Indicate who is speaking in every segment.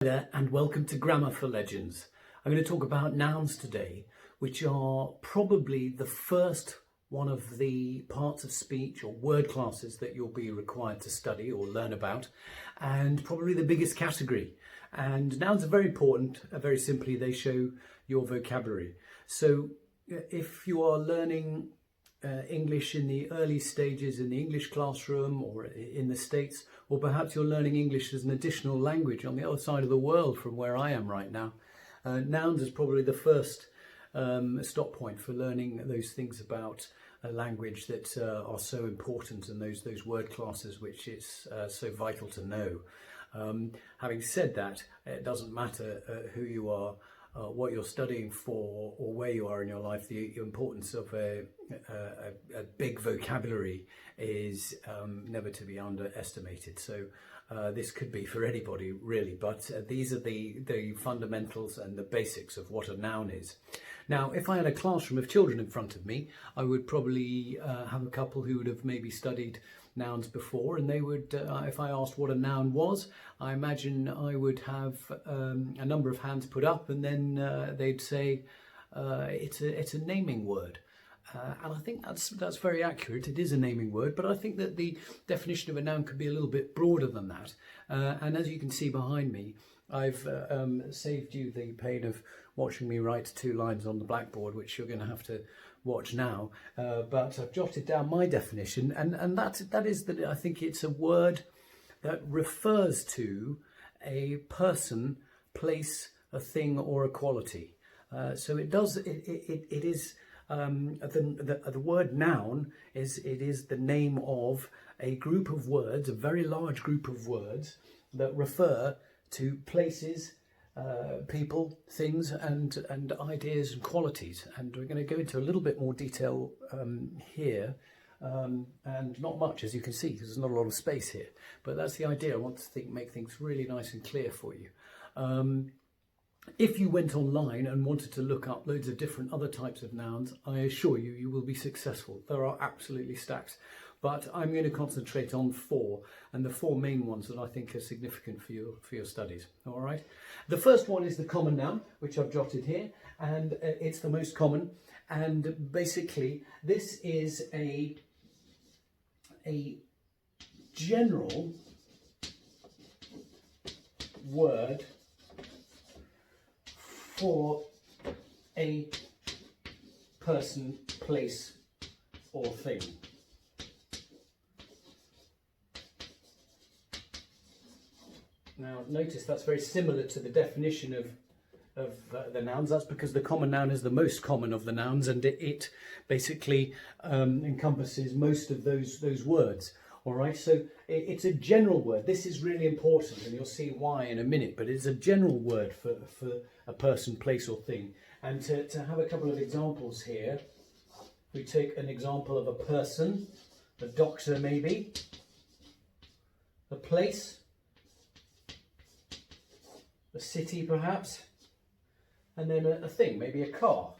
Speaker 1: There, and welcome to Grammar for Legends. I'm going to talk about nouns today, which are probably the first one of the parts of speech or word classes that you'll be required to study or learn about, and probably the biggest category. And nouns are very important. Very simply, they show your vocabulary. So if you are learning English in the early stages in the English classroom or in the States, or perhaps you're learning English as an additional language on the other side of the world from where I am right now, nouns is probably the first stop point for learning those things about a language that are so important, and those word classes which it's so vital to know. Having said that, it doesn't matter who you are, what you're studying for, or where you are in your life. The importance of a big vocabulary is never to be underestimated. So this could be for anybody really, but these are the fundamentals and the basics of what a noun is. Now, if I had a classroom of children in front of me, I would probably have a couple who would have maybe studied nouns before, and they would, if I asked what a noun was, I imagine I would have a number of hands put up, and then they'd say it's a naming word. And I think that's very accurate. It is a naming word, but I think that the definition of a noun could be a little bit broader than that. And as you can see behind me, I've saved you the pain of watching me write 2 lines on the blackboard, which you're going to have to watch now. But I've jotted down my definition, and that is that I think it's a word that refers to a person, place, a thing, or a quality. So it does. It is. The word noun is the name of a group of words, a very large group of words that refer to places, people, things, and ideas and qualities. And we're going to go into a little bit more detail here, and not much, as you can see, because there's not a lot of space here. But that's the idea. I want to make things really nice and clear for you. If you went online and wanted to look up loads of different other types of nouns, I assure you, you will be successful. There are absolutely stacks. But I'm going to concentrate on 4, and the 4 main ones that I think are significant for your studies. All right. The first one is the common noun, which I've jotted here, and it's the most common. And basically, this is a general word for a person, place, or thing. Now, notice that's very similar to the definition of the nouns. That's because the common noun is the most common of the nouns, and it basically encompasses most of those words. All right, so it's a general word. This is really important, and you'll see why in a minute, but it's a general word for a person, place, or thing. And to have a couple of examples here, we take an example of a person, a doctor maybe, a place, a city perhaps, and then a thing, maybe a car.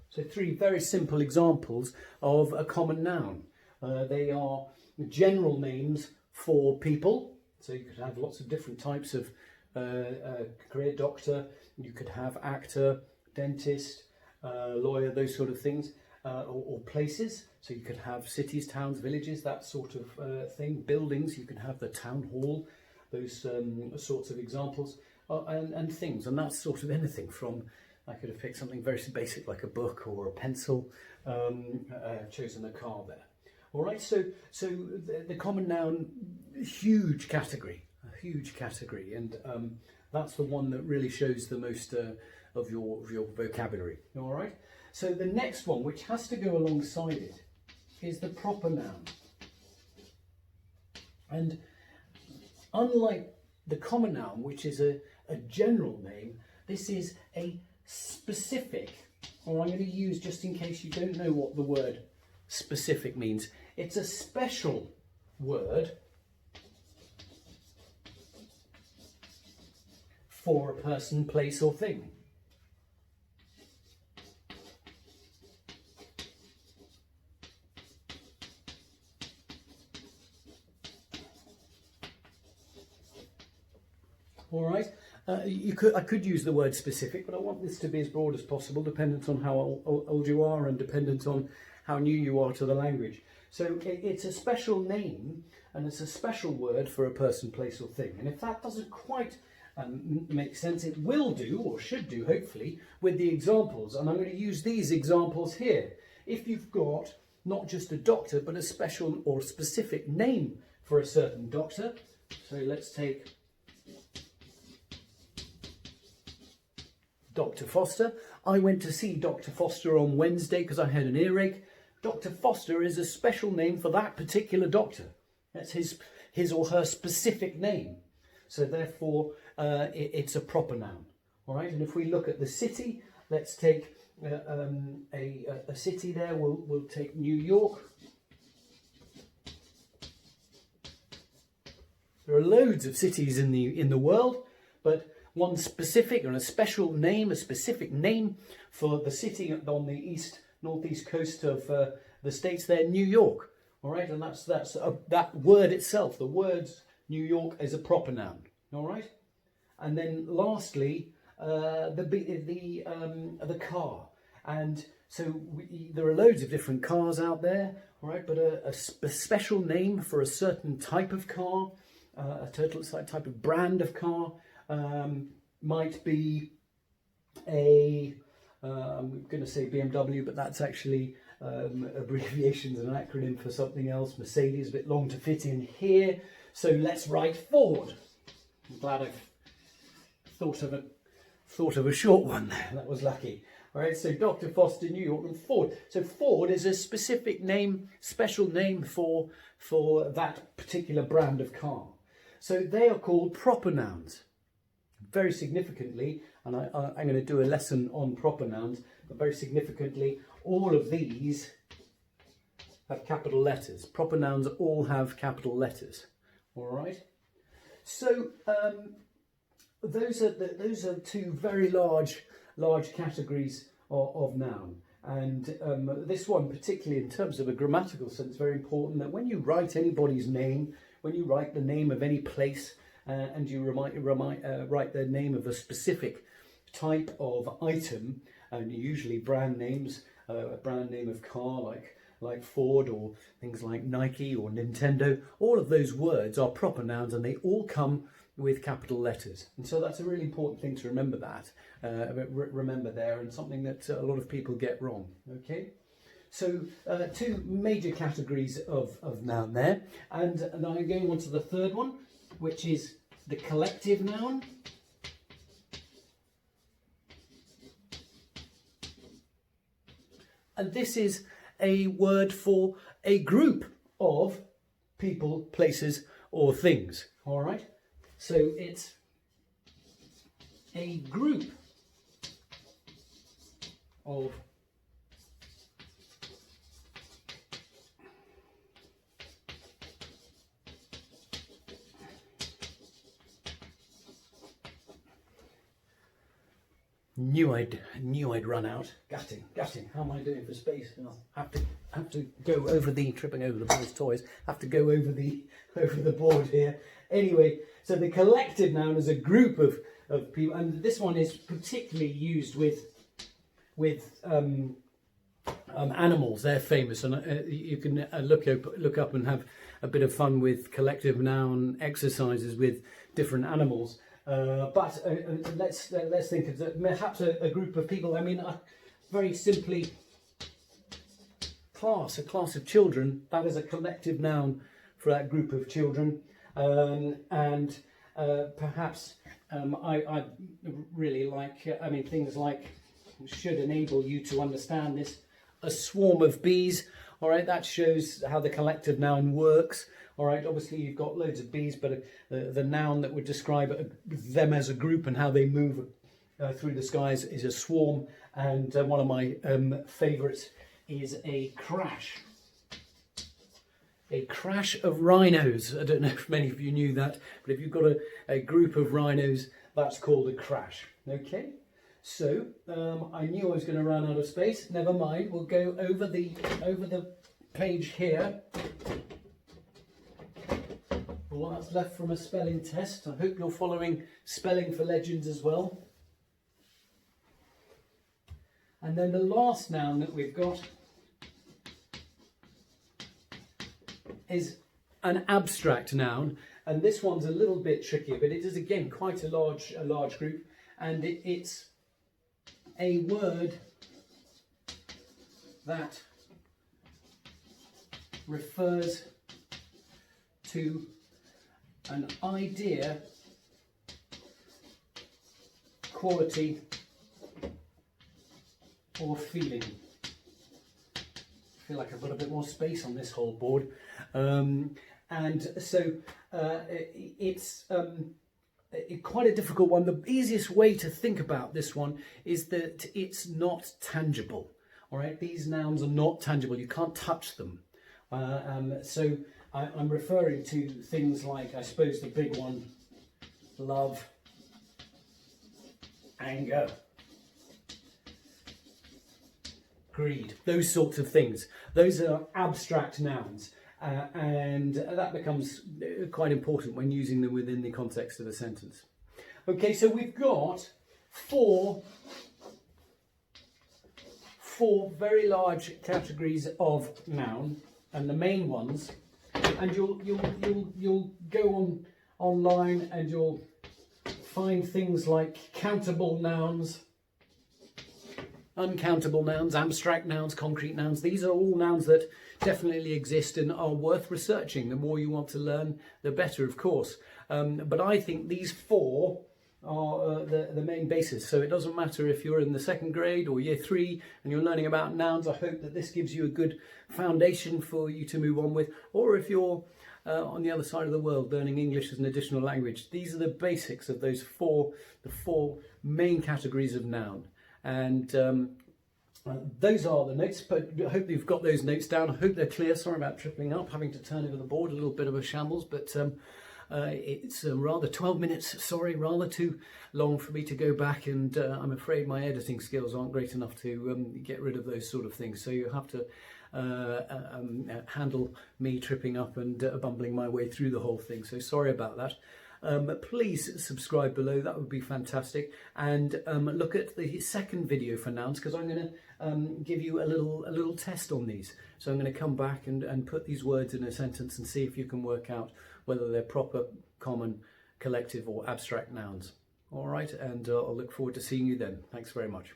Speaker 1: So 3 very simple examples of a common noun. They are general names for people, so you could have lots of different types of career. Doctor, you could have actor, dentist, lawyer, those sort of things, or places, so you could have cities, towns, villages, that sort of thing. Buildings, you could have the town hall, those sorts of examples, and things, and that's sort of anything from, I could have picked something very basic like a book or a pencil, chosen a car there. All right, so the common noun, huge category, and that's the one that really shows the most of your vocabulary. All right, so the next one, which has to go alongside it, is the proper noun. And unlike the common noun, which is a general name, this is a specific, or I'm going to use, just in case you don't know what the word specific means, it's a special word for a person, place, or thing. All right. right? I could use the word specific, but I want this to be as broad as possible, dependent on how old you are and dependent on how new you are to the language. So it's a special name and it's a special word for a person, place or thing. And if that doesn't quite make sense, it will do, or should do, hopefully, with the examples. And I'm going to use these examples here. If you've got not just a doctor, but a special or specific name for a certain doctor. So let's take Dr. Foster. I went to see Dr. Foster on Wednesday because I had an earache. Dr. Foster is a special name for that particular doctor. That's his or her specific name. So therefore, it's a proper noun. All right. And if we look at the city, let's take a city there. We'll take New York. There are loads of cities in the world, but one specific and a special name, a specific name for the city on the northeast coast of the States there, New York. All right, and that's that word itself. The words New York is a proper noun. All right, and then lastly, the car. And so there are loads of different cars out there. All right, but a special name for a certain type of car, a certain type of brand of car. Might be I'm going to say BMW, but that's actually abbreviations and an acronym for something else. Mercedes, a bit long to fit in here. So let's write Ford. I'm glad I've thought of a short one there. That was lucky. All right, so Dr. Foster, New York, and Ford. So Ford is a specific name, special name for that particular brand of car. So they are called proper nouns. Very significantly, and I'm going to do a lesson on proper nouns, but very significantly, all of these have capital letters. Proper nouns all have capital letters. All right. So those are two very large categories of noun, and this one particularly in terms of a grammatical sense, very important that when you write anybody's name, when you write the name of any place. And you write the name of a specific type of item, and usually brand names, a brand name of car like Ford, or things like Nike or Nintendo. All of those words are proper nouns, and they all come with capital letters. And so that's a really important thing to remember. Remember there, and something that a lot of people get wrong. Okay. So two major categories of noun there, and I'm going on to the third one, which is the collective noun. And this is a word for a group of people, places, or things. All right. So it's a group of Knew I'd run out. Gutting. How am I doing for space? I'll have to go over tripping over the boys' toys. Have to go over the board here. Anyway, so the collective noun is a group of people, and this one is particularly used with animals. They're famous, and you can look up and have a bit of fun with collective noun exercises with different animals. But let's think of perhaps a group of people. I mean, very simply, a class of children. That is a collective noun for that group of children. And perhaps I really like. Things like should enable you to understand this. A swarm of bees. All right, that shows how the collective noun works. All right, obviously you've got loads of bees, but the noun that would describe them as a group and how they move through the skies is a swarm. And one of my favourites is a crash. A crash of rhinos. I don't know if many of you knew that, but if you've got a group of rhinos, that's called a crash. Okay, so I knew I was going to run out of space. Never mind, we'll go over the page here. All that's left from a spelling test. I hope you're following Spelling for Legends as well. And then the last noun that we've got is an abstract noun, and this one's a little bit trickier, but it is again quite a large group, and it's a word that refers to an idea, quality, or feeling. I feel like I've got a bit more space on this whole board, and so it's quite a difficult one. The easiest way to think about this one is that it's not tangible. All right, these nouns are not tangible. You can't touch them. So I'm referring to things like, I suppose, the big one: love, anger, greed, those sorts of things. Those are abstract nouns, and that becomes quite important when using them within the context of a sentence. Okay, so we've got four very large categories of noun, and the main ones. And you'll go online and you'll find things like countable nouns, uncountable nouns, abstract nouns, concrete nouns. These are all nouns that definitely exist and are worth researching. The more you want to learn, the better, of course. But I think these four are the main basis. So it doesn't matter if you're in the second grade or year 3 and you're learning about nouns. I hope that this gives you a good foundation for you to move on with. Or if you're on the other side of the world learning English as an additional language, these are the basics of the four main categories of noun. And those are the notes, but I hope you've got those notes down. I hope they're clear. Sorry about tripling up, having to turn over the board, a little bit of a shambles, but it's rather 12 minutes, sorry, rather too long for me to go back, and I'm afraid my editing skills aren't great enough to get rid of those sort of things. So you have to handle me tripping up and bumbling my way through the whole thing. So sorry about that. Please subscribe below, that would be fantastic, and look at the second video for nouns, because I'm going to give you a little test on these. So I'm going to come back and put these words in a sentence and see if you can work out whether they're proper, common, collective or abstract nouns. All right, and I'll look forward to seeing you then. Thanks very much.